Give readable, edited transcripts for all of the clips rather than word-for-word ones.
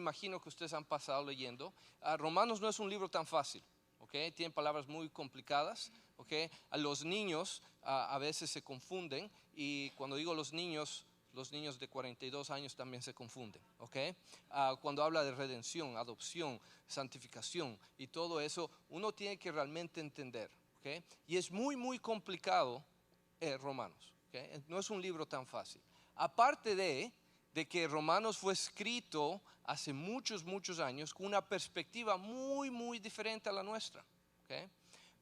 imagino que ustedes han pasado leyendo. Romanos no es un libro tan fácil, ¿ok? Tiene palabras muy complicadas, ¿ok? A los niños a veces se confunden, y cuando digo los niños de 42 años también se confunden, ¿ok? Cuando habla de redención, adopción, santificación y todo eso, uno tiene que realmente entender, ¿ok? Y es muy, muy complicado Romanos, ¿ok? No es un libro tan fácil. Aparte de que Romanos fue escrito hace muchos, muchos años con una perspectiva muy, muy diferente a la nuestra, ¿ok?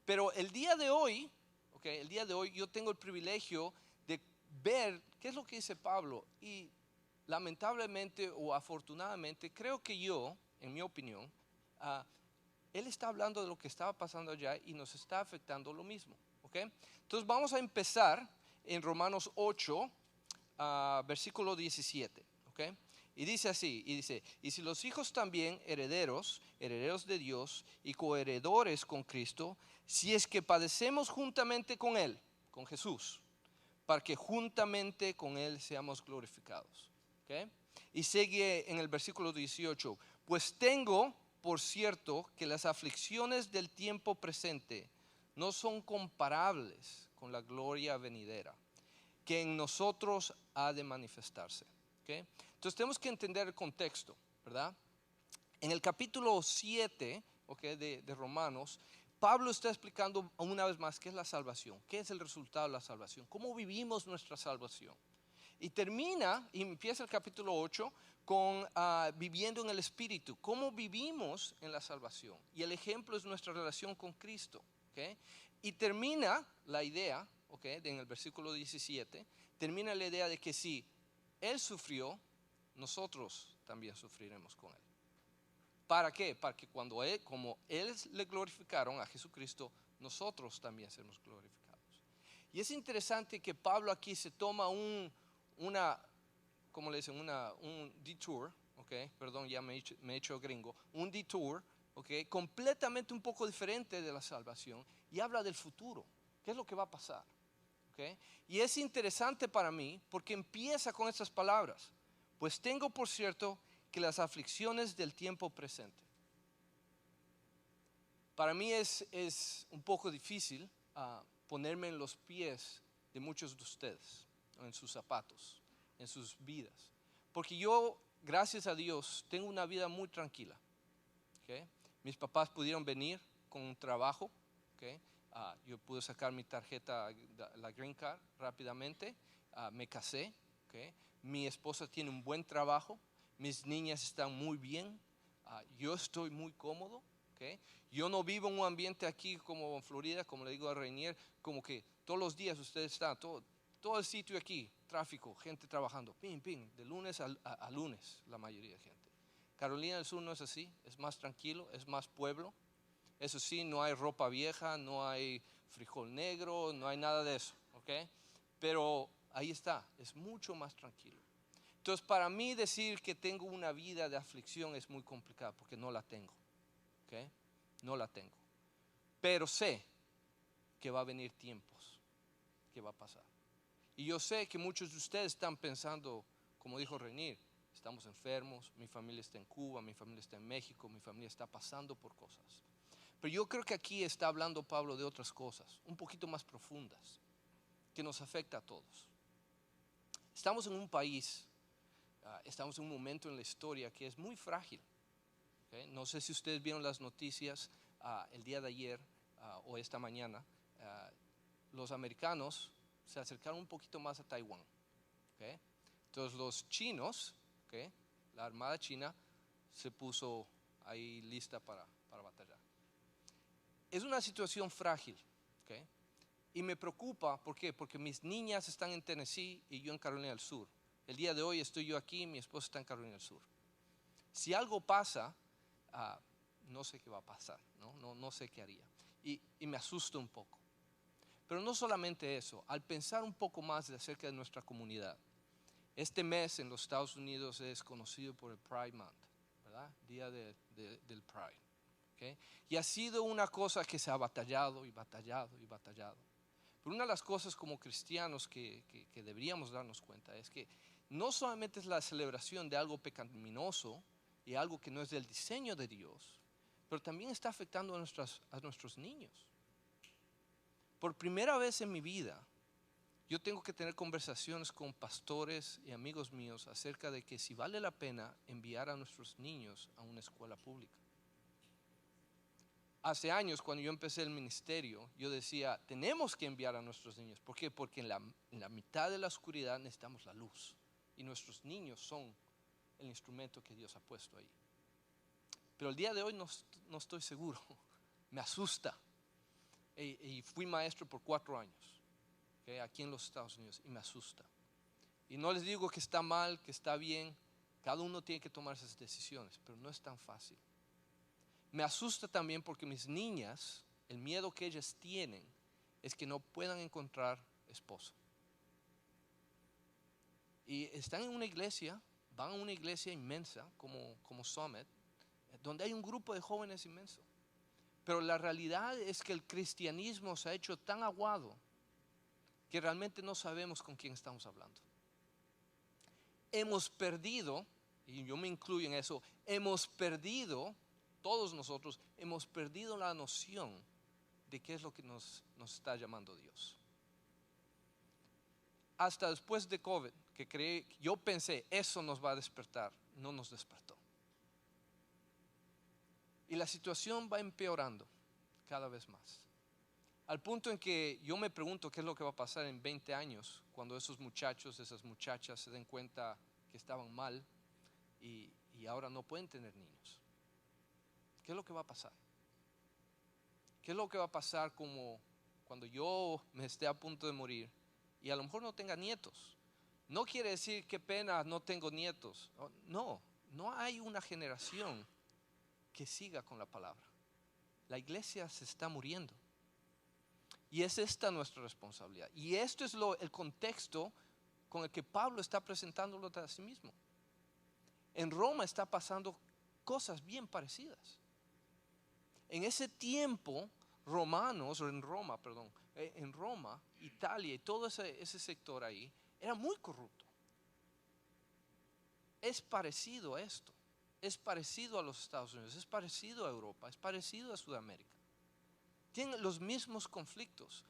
Pero el día de hoy, ¿okay? El día de hoy yo tengo el privilegio de ver qué es lo que dice Pablo, y lamentablemente o afortunadamente creo que yo, en mi opinión, él está hablando de lo que estaba pasando allá y nos está afectando lo mismo, ¿ok? Entonces vamos a empezar en Romanos 8, versículo 17, ¿ok? Y dice así, y si los hijos también herederos de Dios y coheredores con Cristo, si es que padecemos juntamente con Él, con Jesús, para que juntamente con Él seamos glorificados, ¿ok? Y sigue en el versículo 18, pues tengo por cierto que las aflicciones del tiempo presente no son comparables con la gloria venidera, que en nosotros ha de manifestarse, ¿okay? Entonces tenemos que entender el contexto, ¿verdad? En el capítulo 7, ¿okay? de Romanos, Pablo está explicando una vez más qué es la salvación, qué es el resultado de la salvación, cómo vivimos nuestra salvación. Y empieza el capítulo 8 con viviendo en el Espíritu, cómo vivimos en la salvación. Y el ejemplo es nuestra relación con Cristo, ¿okay? Y termina la idea, ¿okay? En el versículo 17, termina la idea de que si Él sufrió, nosotros también sufriremos con Él. ¿Para qué? Para que como Él le glorificaron a Jesucristo, nosotros también seremos glorificados. Y es interesante que Pablo aquí se toma como le dicen, un detour, ¿okay? Perdón, ya me he hecho gringo, un detour, ¿okay? Completamente un poco diferente de la salvación, y habla del futuro, qué es lo que va a pasar, ¿okay? Y es interesante para mí porque empieza con estas palabras, pues tengo por cierto que las aflicciones del tiempo presente. Para mí es un poco difícil ponerme en los pies de muchos de ustedes, en sus zapatos, en sus vidas, porque yo, gracias a Dios, tengo una vida muy tranquila, ¿okay? Mis papás pudieron venir con un trabajo, ¿okay? Yo pude sacar mi tarjeta, la Green Card, rápidamente. Me casé, ¿okay? Mi esposa tiene un buen trabajo, mis niñas están muy bien, yo estoy muy cómodo, ¿okay? Yo no vivo en un ambiente aquí como en Florida, como le digo a Rainier, como que todos los días ustedes están, todo el sitio aquí, tráfico, gente trabajando, ping, ping, de lunes a lunes, la mayoría de gente. Carolina del Sur no es así, es más tranquilo, es más pueblo. Eso sí, no hay ropa vieja, no hay frijol negro, no hay nada de eso, ¿ok? Pero ahí está, es mucho más tranquilo. Entonces, para mí decir que tengo una vida de aflicción es muy complicado porque no la tengo, ¿ok? No la tengo. Pero sé que va a venir tiempos que va a pasar. Y yo sé que muchos de ustedes están pensando, como dijo Renir, estamos enfermos, mi familia está en Cuba, mi familia está en México, mi familia está pasando por cosas. Pero yo creo que aquí está hablando Pablo de otras cosas, un poquito más profundas, que nos afecta a todos. Estamos en un país, estamos en un momento en la historia que es muy frágil, ¿okay? No sé si ustedes vieron las noticias el día de ayer o esta mañana. Los americanos se acercaron un poquito más a Taiwán, ¿okay? Entonces los chinos, ¿okay? La armada china se puso ahí lista para batallar. Es una situación frágil, ¿okay? Y me preocupa, ¿por qué? Porque mis niñas están en Tennessee y yo en Carolina del Sur. El día de hoy estoy yo aquí, mi esposa está en Carolina del Sur. Si algo pasa, no sé qué va a pasar, no sé qué haría. Y me asusta un poco. Pero no solamente eso, al pensar un poco más acerca de nuestra comunidad, este mes en los Estados Unidos es conocido por el Pride Month, ¿verdad? Día del Pride, ¿okay? Y ha sido una cosa que se ha batallado y batallado y batallado. Pero una de las cosas como cristianos que deberíamos darnos cuenta es que no solamente es la celebración de algo pecaminoso y algo que no es del diseño de Dios, pero también está afectando a nuestros niños. Por primera vez en mi vida, yo tengo que tener conversaciones con pastores y amigos míos acerca de que si vale la pena enviar a nuestros niños a una escuela pública. Hace años, cuando yo empecé el ministerio, yo decía, tenemos que enviar a nuestros niños. ¿Por qué? Porque en la mitad de la oscuridad necesitamos la luz. Y nuestros niños son el instrumento que Dios ha puesto ahí. Pero el día de hoy no estoy seguro. Me asusta. Y fui maestro por 4 años, ¿okay? Aquí en los Estados Unidos, y me asusta. Y no les digo que está mal, que está bien. Cada uno tiene que tomar esas decisiones, pero no es tan fácil. Me asusta también porque mis niñas, el miedo que ellas tienen es que no puedan encontrar esposo. Y están en una iglesia, van a una iglesia inmensa como Summit, donde hay un grupo de jóvenes inmenso. Pero la realidad es que el cristianismo se ha hecho tan aguado que realmente no sabemos con quién estamos hablando. Hemos perdido, y yo me incluyo en eso, todos nosotros hemos perdido la noción de qué es lo que nos está llamando Dios. Hasta después de COVID, yo pensé, eso nos va a despertar, no nos despertó. Y la situación va empeorando cada vez más. Al punto en que yo me pregunto qué es lo que va a pasar en 20 años cuando esos muchachos, esas muchachas se den cuenta que estaban mal y ahora no pueden tener niños. ¿Qué es lo que va a pasar? ¿Qué es lo que va a pasar como cuando yo me esté a punto de morir y a lo mejor no tenga nietos? No quiere decir qué pena, no tengo nietos. No hay una generación que siga con la palabra. La iglesia se está muriendo. Y es esta nuestra responsabilidad. Y esto es el contexto con el que Pablo está presentándolo a sí mismo. En Roma está pasando cosas bien parecidas. En ese tiempo, en Roma, Italia y todo ese sector ahí, era muy corrupto. Es parecido a esto. Es parecido a los Estados Unidos, es parecido a Europa, es parecido a Sudamérica. Tienen los mismos conflictos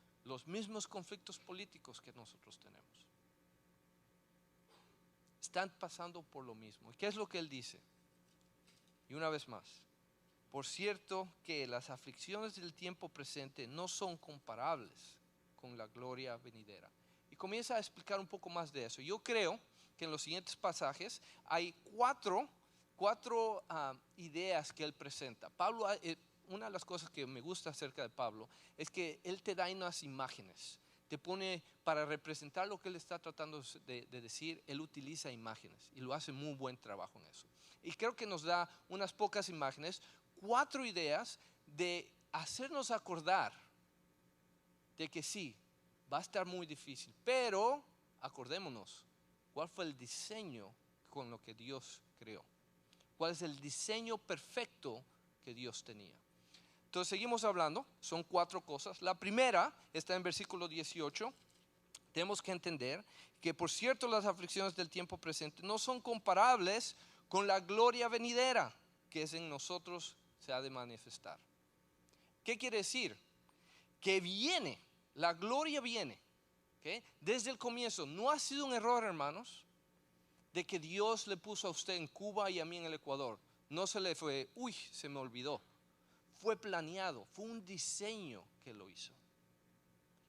políticos que nosotros tenemos. Están pasando por lo mismo. ¿Y qué es lo que él dice? Y una vez más, por cierto que las aflicciones del tiempo presente no son comparables con la gloria venidera. Y comienza a explicar un poco más de eso. Yo creo que en los siguientes pasajes hay cuatro ideas que él presenta. Pablo, una de las cosas que me gusta acerca de Pablo es que él te da unas imágenes, te pone para representar lo que él está tratando de decir. Él utiliza imágenes y lo hace muy buen trabajo en eso. Y creo que nos da unas pocas imágenes, 4 ideas de hacernos acordar de que sí, va a estar muy difícil, pero acordémonos, ¿cuál fue el diseño con lo que Dios creó? ¿Cuál es el diseño perfecto que Dios tenía? Entonces seguimos hablando, son 4 cosas. La primera está en versículo 18. Tenemos que entender que por cierto las aflicciones del tiempo presente no son comparables con la gloria venidera que es en nosotros se ha de manifestar. ¿Qué quiere decir? Que viene, la gloria viene, ¿okay? Desde el comienzo. No ha sido un error, hermanos, de que Dios le puso a usted en Cuba y a mí en el Ecuador. No se le fue, se me olvidó. Fue planeado, fue un diseño que lo hizo.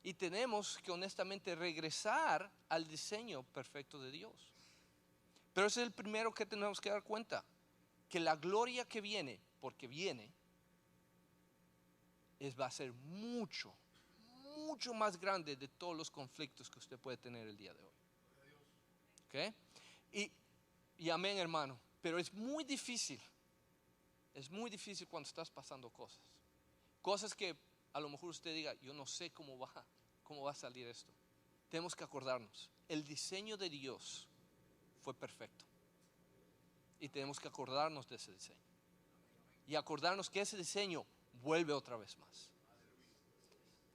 Y tenemos que honestamente regresar al diseño perfecto de Dios. Pero ese es el primero que tenemos que dar cuenta, que la gloria que viene, porque viene, va a ser mucho más grande de todos los conflictos que usted puede tener el día de hoy. ¿Okay? Y amén, hermano. Pero es muy difícil cuando estás pasando cosas que a lo mejor usted diga, yo no sé cómo va a salir esto. Tenemos que acordarnos, el diseño de Dios fue perfecto y tenemos que acordarnos de ese diseño y acordarnos que ese diseño vuelve otra vez más.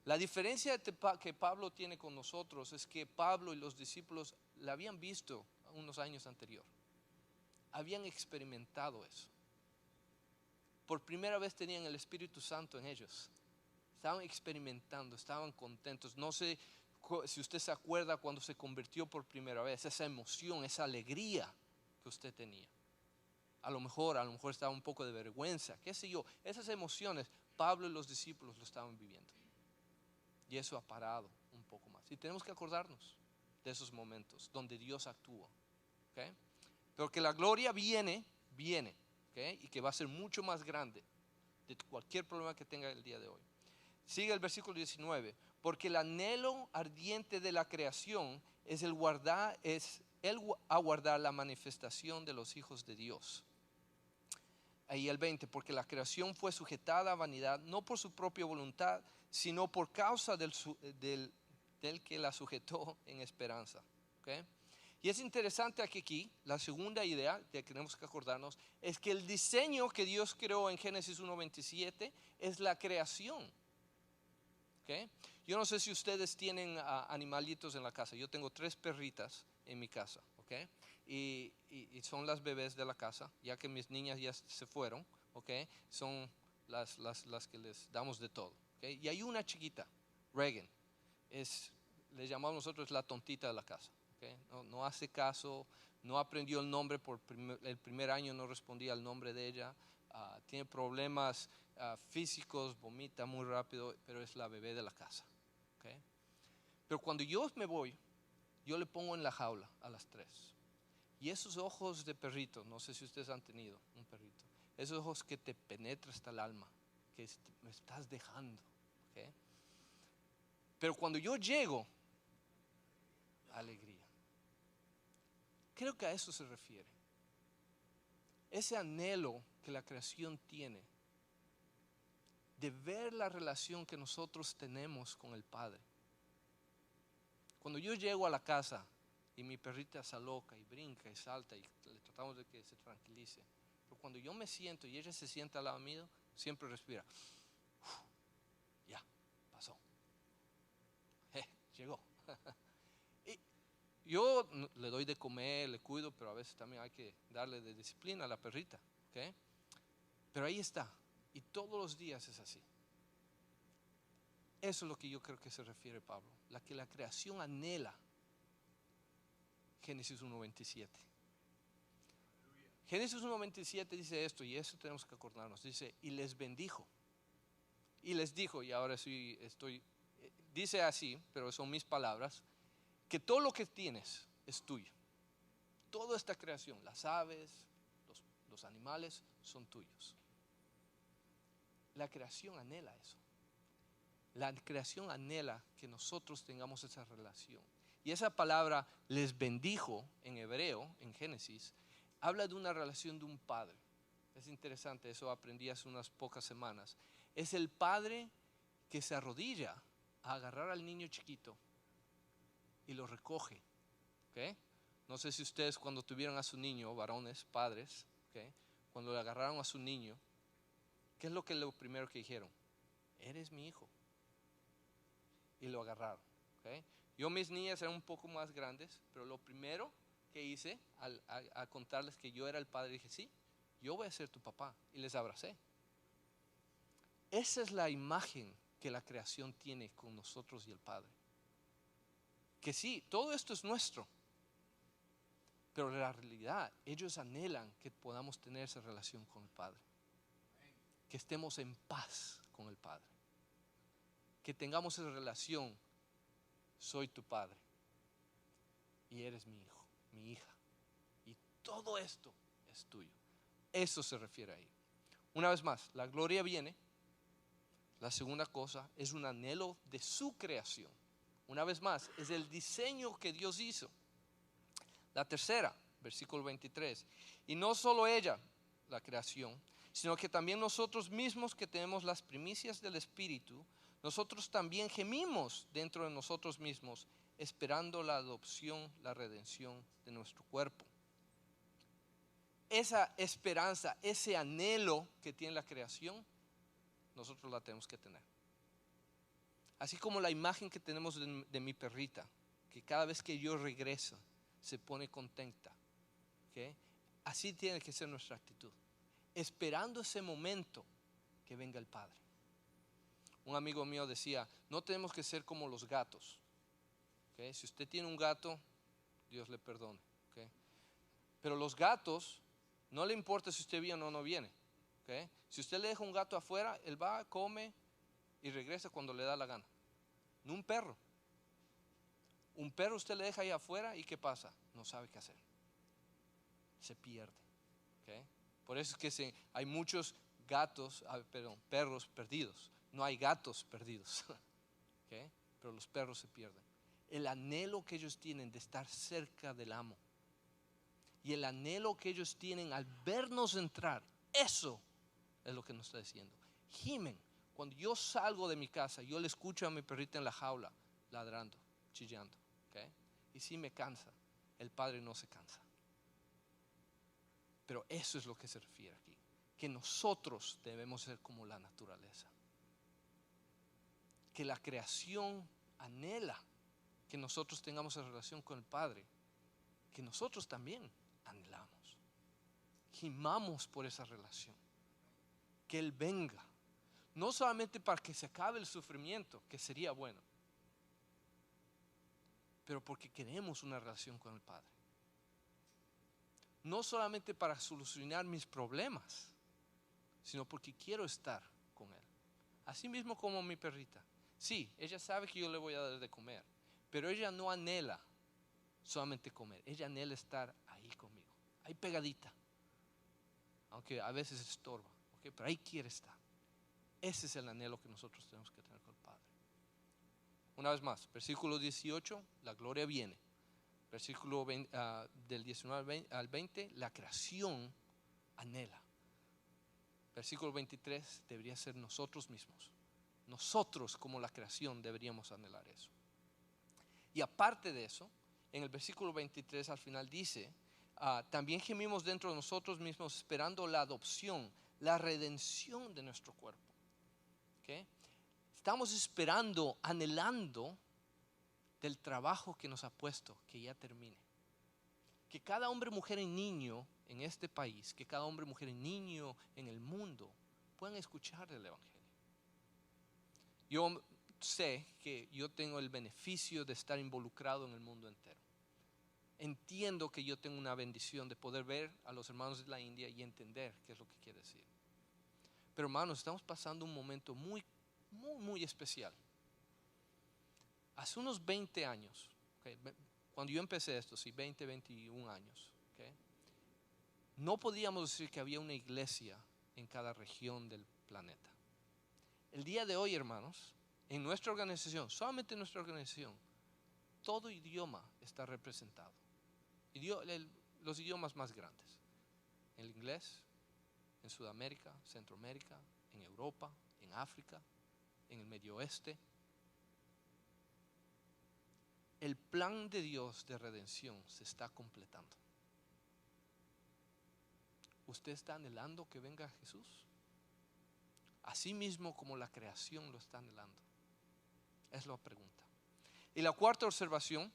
La diferencia que Pablo tiene con nosotros es que Pablo y los discípulos la habían visto unos años anterior. habían experimentado eso. Por primera vez tenían el Espíritu Santo en ellos. Estaban experimentando, estaban contentos. No sé si usted se acuerda cuando se convirtió por primera vez, esa emoción, esa alegría que usted tenía. A lo mejor estaba un poco de vergüenza, qué sé yo. Esas emociones, Pablo y los discípulos lo estaban viviendo. Y eso ha parado un poco más. Y tenemos que acordarnos de esos momentos donde Dios actúa. ¿Okay? Pero que la gloria viene, ¿okay? Y que va a ser mucho más grande de cualquier problema que tenga el día de hoy. Sigue el versículo 19. Porque el anhelo ardiente de la creación es el aguardar la manifestación de los hijos de Dios. Ahí el 20, porque la creación fue sujetada a vanidad, no por su propia voluntad, sino por causa del que la sujetó en esperanza. ¿Okay? Y es interesante aquí, la segunda idea que tenemos que acordarnos, es que el diseño que Dios creó en Génesis 1:27 es la creación. ¿Okay? Yo no sé si ustedes tienen animalitos en la casa. Yo tengo 3 perritas en mi casa. ¿Okay? Y son las bebés de la casa, ya que mis niñas ya se fueron. ¿Okay? Son las que les damos de todo. ¿Okay? Y hay una chiquita, Reagan, le llamamos nosotros la tontita de la casa. ¿Okay? No hace caso, no aprendió el nombre el primer año, no respondía al nombre de ella. Tiene problemas físicos, vomita muy rápido, pero es la bebé de la casa. ¿Okay? Pero cuando yo me voy, yo le pongo en la jaula a las 3. Y esos ojos de perrito, no sé si ustedes han tenido un perrito, esos ojos que te penetran hasta el alma, que me estás dejando. ¿Okay? Pero cuando yo llego, alegría. Creo que a eso se refiere. Ese anhelo que la creación tiene de ver la relación que nosotros tenemos con el Padre. Cuando yo llego a la casa y mi perrita se aloca y brinca y salta y le tratamos de que se tranquilice, pero cuando yo me siento y ella se sienta al lado mío, siempre respira. Ya, pasó. Llegó. Y yo le doy de comer, le cuido, pero a veces también hay que darle de disciplina a la perrita. ¿Okay? Pero ahí está. Y todos los días es así. Eso es lo que yo creo que se refiere Pablo. Que la creación anhela. Génesis 1:27. Génesis 1:27 dice esto, y eso tenemos que acordarnos. Dice, y les bendijo. Y les dijo, y ahora sí dice así, pero son mis palabras, que todo lo que tienes es tuyo. Toda esta creación, las aves, los animales, son tuyos. La creación anhela eso. La creación anhela que nosotros tengamos esa relación. Y esa palabra les bendijo en hebreo, en Génesis, habla de una relación de un padre. Es interesante, eso aprendí hace unas pocas semanas. Es el padre que se arrodilla a agarrar al niño chiquito y lo recoge. ¿Okay? No sé si ustedes cuando tuvieron a su niño, varones, padres, ¿okay? Cuando le agarraron a su niño, ¿qué es lo primero que dijeron? Eres mi hijo. Y lo agarraron. ¿Okay? Yo, mis niñas eran un poco más grandes, pero lo primero que hice a contarles que yo era el padre, dije, sí, yo voy a ser tu papá. Y les abracé. Esa es la imagen que la creación tiene con nosotros y el Padre. Que sí, todo esto es nuestro. Pero en la realidad, ellos anhelan que podamos tener esa relación con el Padre. Que estemos en paz con el Padre. Que tengamos esa relación. Soy tu Padre. Y eres mi hijo, mi hija. Y todo esto es tuyo. Eso se refiere ahí. Una vez más, la gloria viene. La segunda cosa es un anhelo de su creación. Una vez más, es el diseño que Dios hizo. La tercera, versículo 23. Y no solo ella, la creación, sino que también nosotros mismos que tenemos las primicias del Espíritu, nosotros también gemimos dentro de nosotros mismos, esperando la adopción, la redención de nuestro cuerpo. Esa esperanza, ese anhelo que tiene la creación, nosotros la tenemos que tener. Así como la imagen que tenemos de mi perrita, que cada vez que yo regreso se pone contenta. ¿Okay? así tiene que ser nuestra actitud, esperando ese momento que venga el Padre. Un amigo mío decía, no tenemos que ser como los gatos. ¿Okay? Si usted tiene un gato, Dios le perdone. ¿Okay? Pero los gatos, no le importa si usted viene o no viene. ¿Okay? Si usted le deja un gato afuera, él va, come y regresa cuando le da la gana. No un perro. Un perro usted le deja ahí afuera y ¿qué pasa? No sabe qué hacer. Se pierde. ¿Okay? Por eso es que hay muchos perros perdidos. No hay gatos perdidos. ¿Okay? Pero los perros se pierden. El anhelo que ellos tienen de estar cerca del amo y el anhelo que ellos tienen al vernos entrar, eso es lo que nos está diciendo. Gimen. Cuando yo salgo de mi casa, yo le escucho a mi perrita en la jaula ladrando, chillando. ¿Okay? Y si me cansa, el Padre no se cansa. Pero eso es lo que se refiere aquí, que nosotros debemos ser como la naturaleza, que la creación anhela que nosotros tengamos esa relación con el Padre, que nosotros también anhelamos, gimamos por esa relación, que Él venga, no solamente para que se acabe el sufrimiento, que sería bueno, pero porque queremos una relación con el Padre. No solamente para solucionar mis problemas, sino porque quiero estar con Él. Así mismo como mi perrita. Sí, ella sabe que yo le voy a dar de comer, pero ella no anhela solamente comer. Ella anhela estar ahí conmigo, ahí pegadita. Aunque a veces estorba, ¿okay? Pero ahí quiere estar. Ese es el anhelo que nosotros tenemos que tener con el Padre. Una vez más, versículo 18, la gloria viene. Versículo 20, del 19 al 20, la creación anhela. Versículo 23 debería ser nosotros mismos. Nosotros como la creación deberíamos anhelar eso. Y aparte de eso, en el versículo 23 al final dice, también gemimos dentro de nosotros mismos esperando la adopción, la redención de nuestro cuerpo. ¿Okay? Estamos esperando, anhelando del trabajo que nos ha puesto, que ya termine. Que cada hombre, mujer y niño en este país, que cada hombre, mujer y niño en el mundo puedan escuchar el Evangelio. Yo sé que yo tengo el beneficio de estar involucrado en el mundo entero. Entiendo que yo tengo una bendición de poder ver a los hermanos de la India y entender qué es lo que quiere decir. Pero hermanos, estamos pasando un momento muy, muy, muy especial. Hace unos 20 años, okay, cuando yo empecé esto, sí, 20, 21 años, okay, no podíamos decir que había una iglesia en cada región del planeta. El día de hoy, hermanos, en nuestra organización, solamente en nuestra organización, todo idioma está representado. Los idiomas más grandes. El inglés, en Sudamérica, Centroamérica, en Europa, en África, en el Medio Oeste. El plan de Dios de redención se está completando. ¿Usted está anhelando que venga Jesús? Así mismo como la creación lo está anhelando. Es la pregunta. Y la cuarta observación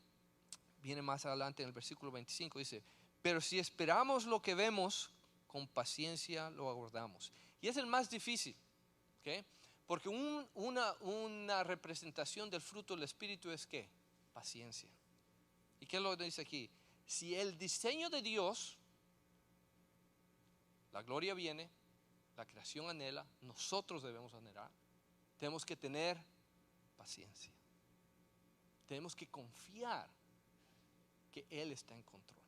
viene más adelante en el versículo 25. Dice, pero si esperamos lo que vemos, con paciencia lo aguardamos. Y es el más difícil, ¿okay? Porque una representación del fruto del Espíritu es ¿qué? Paciencia. ¿Y qué lo dice aquí? Si el diseño de Dios, la gloria viene, la creación anhela, nosotros debemos anhelar, tenemos que tener paciencia. Tenemos que confiar que Él está en control.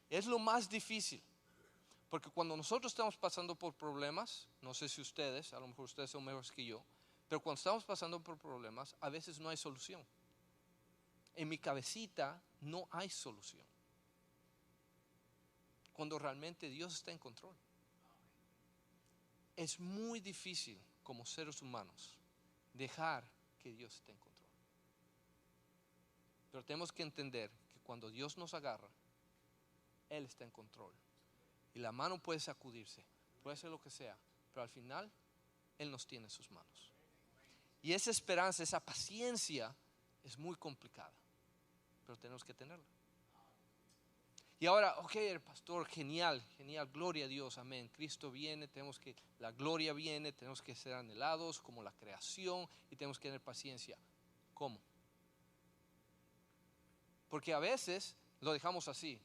Es lo más difícil, porque cuando nosotros estamos pasando por problemas, no sé si ustedes, a lo mejor ustedes son mejores que yo, pero cuando estamos pasando por problemas, a veces no hay solución. En mi cabecita no hay solución, cuando realmente Dios está en control. Es muy difícil como seres humanos dejar que Dios esté en control. Pero tenemos que entender que cuando Dios nos agarra, Él está en control. Y la mano puede sacudirse, puede hacer lo que sea, pero al final Él nos tiene en sus manos. Y esa esperanza, esa paciencia es muy complicada, pero tenemos que tenerla. Y ahora, ok, el pastor, genial, genial, gloria a Dios, amén. Cristo viene, la gloria viene, tenemos que ser anhelados como la creación y tenemos que tener paciencia. ¿Cómo? Porque a veces lo dejamos así,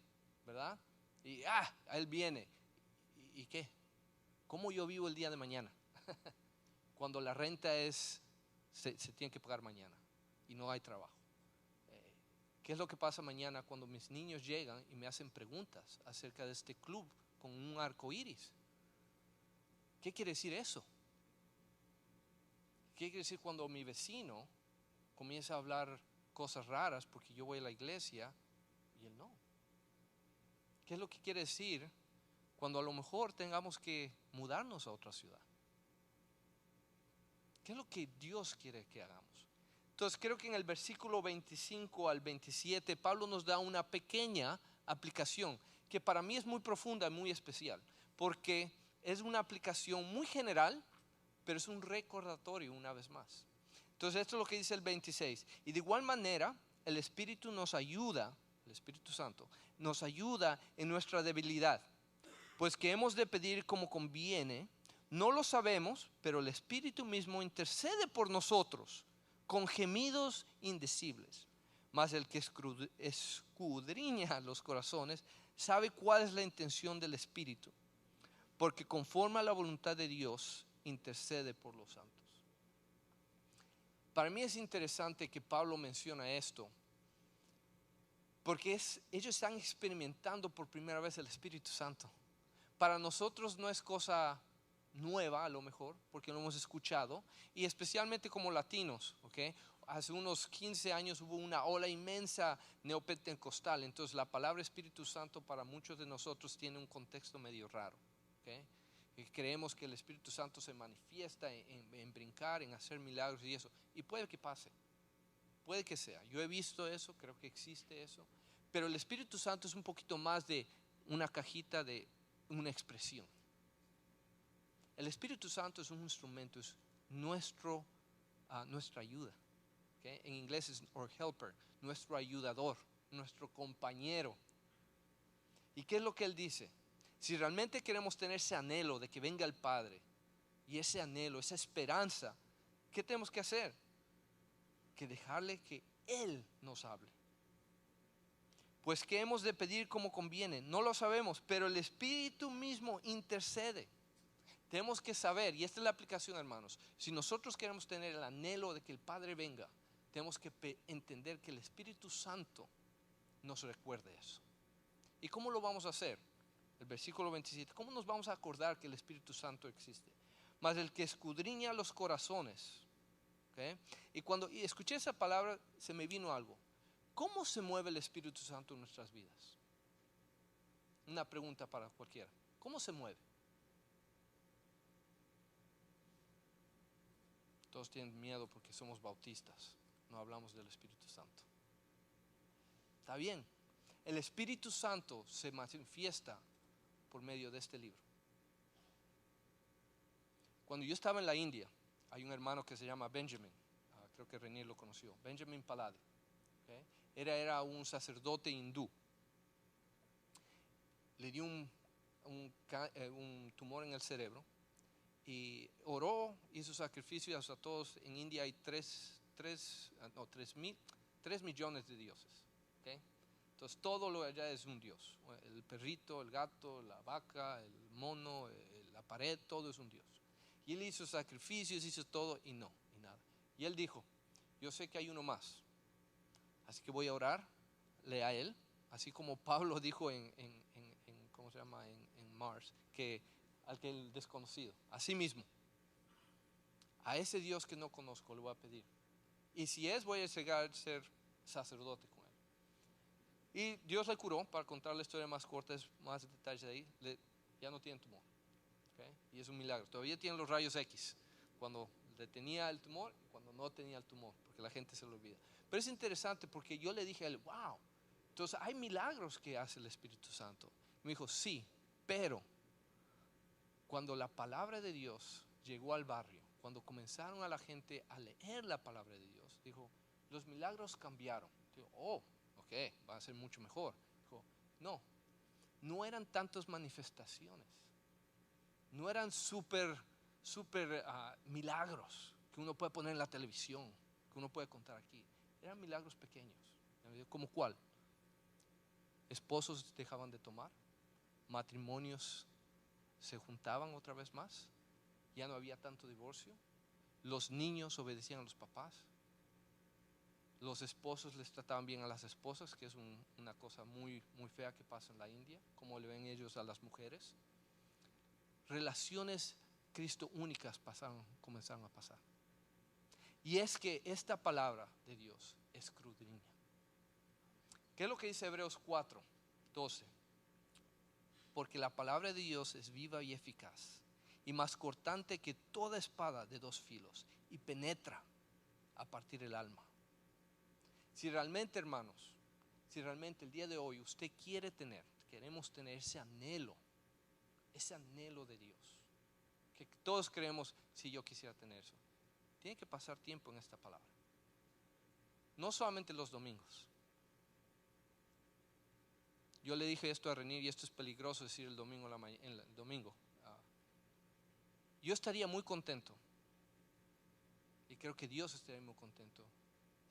¿verdad? Y Él viene. ¿Y qué? ¿Cómo yo vivo el día de mañana? Cuando la renta se tiene que pagar mañana y no hay trabajo. ¿Qué es lo que pasa mañana cuando mis niños llegan y me hacen preguntas acerca de este club con un arco iris? ¿Qué quiere decir eso? ¿Qué quiere decir cuando mi vecino comienza a hablar cosas raras porque yo voy a la iglesia y él no? ¿Qué es lo que quiere decir cuando a lo mejor tengamos que mudarnos a otra ciudad? ¿Qué es lo que Dios quiere que hagamos? Entonces creo que en el versículo 25 al 27 Pablo nos da una pequeña aplicación que para mí es muy profunda y muy especial, porque es una aplicación muy general, pero es un recordatorio una vez más. Entonces esto es lo que dice el 26. Y de igual manera el Espíritu nos ayuda, el Espíritu Santo nos ayuda en nuestra debilidad, pues que hemos de pedir como conviene. No lo sabemos, pero el Espíritu mismo intercede por nosotros con gemidos indecibles. Mas el que escudriña los corazones sabe cuál es la intención del Espíritu, porque conforme a la voluntad de Dios intercede por los santos. Para mí es interesante que Pablo menciona esto, porque ellos están experimentando por primera vez el Espíritu Santo. Para nosotros no es cosa nueva a lo mejor, porque lo hemos escuchado, y especialmente como latinos, ¿ok? Hace unos 15 años hubo una ola inmensa neopentecostal, entonces la palabra Espíritu Santo para muchos de nosotros tiene un contexto medio raro, ¿ok? Y creemos que el Espíritu Santo se manifiesta en brincar, en hacer milagros y eso, y puede que pase, puede que sea, yo he visto eso, creo que existe eso, pero el Espíritu Santo es un poquito más de una cajita de una expresión. El Espíritu Santo es un instrumento, es nuestra ayuda. ¿Okay? En inglés es our helper, nuestro ayudador, nuestro compañero. ¿Y qué es lo que él dice? Si realmente queremos tener ese anhelo de que venga el Padre, y ese anhelo, esa esperanza, ¿qué tenemos que hacer? Que dejarle que Él nos hable. Pues ¿qué hemos de pedir como conviene? No lo sabemos, pero el Espíritu mismo intercede. Tenemos que saber, y esta es la aplicación, hermanos, si nosotros queremos tener el anhelo de que el Padre venga, tenemos que entender que el Espíritu Santo nos recuerde eso. ¿Y cómo lo vamos a hacer? El versículo 27, ¿cómo nos vamos a acordar que el Espíritu Santo existe? Mas el que escudriña los corazones, ¿okay? Y cuando escuché esa palabra se me vino algo. ¿Cómo se mueve el Espíritu Santo en nuestras vidas? Una pregunta para cualquiera. ¿Cómo se mueve? Todos tienen miedo porque somos bautistas, no hablamos del Espíritu Santo. Está bien, el Espíritu Santo se manifiesta por medio de este libro. Cuando yo estaba en la India, hay un hermano que se llama Benjamin, creo que René lo conoció, Benjamin Palade. ¿Okay? Era un sacerdote hindú. Le dio un tumor en el cerebro y oró, hizo sacrificios a todos. En India hay 3 millones de dioses. ¿Okay? Entonces todo lo allá es un dios. El perrito, el gato, la vaca, el mono, la pared, todo es un dios. Y él hizo sacrificios, hizo todo y nada. Y él dijo, yo sé que hay uno más, así que voy a orarle a él, así como Pablo dijo ¿cómo se llama? En Mars, que al que el desconocido, así mismo, a ese Dios que no conozco le voy a pedir. Y si voy a llegar a ser sacerdote con él. Y Dios le curó, para contar la historia más corta, más detalles de ahí, ya no tiene tumor. ¿Okay? Y es un milagro. Todavía tiene los rayos X, cuando le tenía el tumor y cuando no tenía el tumor, porque la gente se lo olvida. Pero es interesante porque yo le dije a él, wow, entonces hay milagros que hace el Espíritu Santo. Y me dijo, sí, pero cuando la palabra de Dios llegó al barrio, cuando comenzaron a la gente a leer la palabra de Dios, dijo, los milagros cambiaron. Digo, ok, va a ser mucho mejor. Dijo, no, no eran tantas manifestaciones, no eran súper milagros que uno puede poner en la televisión, que uno puede contar aquí. Eran milagros pequeños. ¿Como cuál? Esposos dejaban de tomar, matrimonios se juntaban otra vez más, ya no había tanto divorcio, los niños obedecían a los papás, los esposos les trataban bien a las esposas, que es una cosa muy fea que pasa en la India, como le ven ellos a las mujeres. Relaciones Cristo únicas comenzaron a pasar. Y es que esta palabra de Dios escudriña. ¿Qué es lo que dice Hebreos 4:12? Porque la palabra de Dios es viva y eficaz, y más cortante que toda espada de dos filos, y penetra a partir del alma. Si realmente, hermanos, si realmente el día de hoy usted queremos tener ese anhelo de Dios, que todos creemos, si yo quisiera tener eso, tiene que pasar tiempo en esta palabra. No solamente los domingos. Yo le dije esto a René, y esto es peligroso decir el domingo el domingo. Yo estaría muy contento, y creo que Dios estaría muy contento,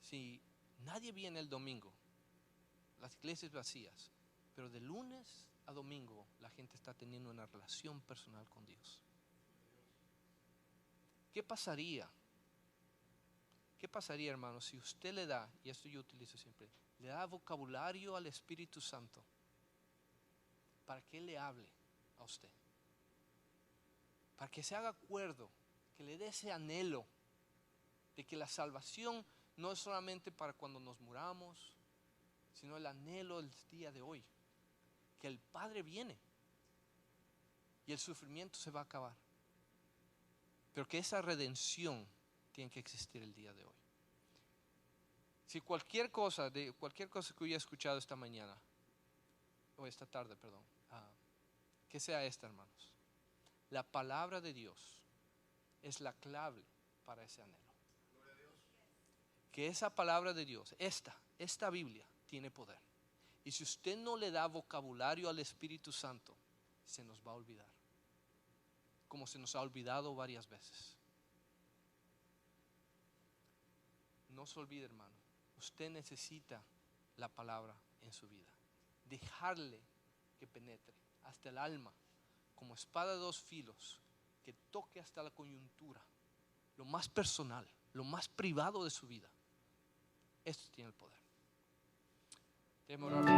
si nadie viene el domingo, las iglesias vacías, pero de lunes a domingo la gente está teniendo una relación personal con Dios. ¿Qué pasaría? ¿Qué pasaría, hermano, si usted le da, y esto yo utilizo siempre, le da vocabulario al Espíritu Santo para que Él le hable a usted? Para que se haga acuerdo, que le dé ese anhelo de que la salvación no es solamente para cuando nos muramos, sino el anhelo del día de hoy, que el Padre viene y el sufrimiento se va a acabar, pero que esa redención tiene que existir el día de hoy. Si cualquier cosa que yo haya escuchado esta mañana o esta tarde, perdón, que sea esta, hermanos: la palabra de Dios es la clave para ese anhelo. Que esa palabra de Dios, esta Biblia, tiene poder. Y si usted no le da vocabulario al Espíritu Santo, se nos va a olvidar, como se nos ha olvidado varias veces. No se olvide, hermano, usted necesita la palabra en su vida. Dejarle que penetre hasta el alma, como espada de dos filos, que toque hasta la coyuntura, lo más personal, lo más privado de su vida. Esto tiene el poder. Déjeme orar.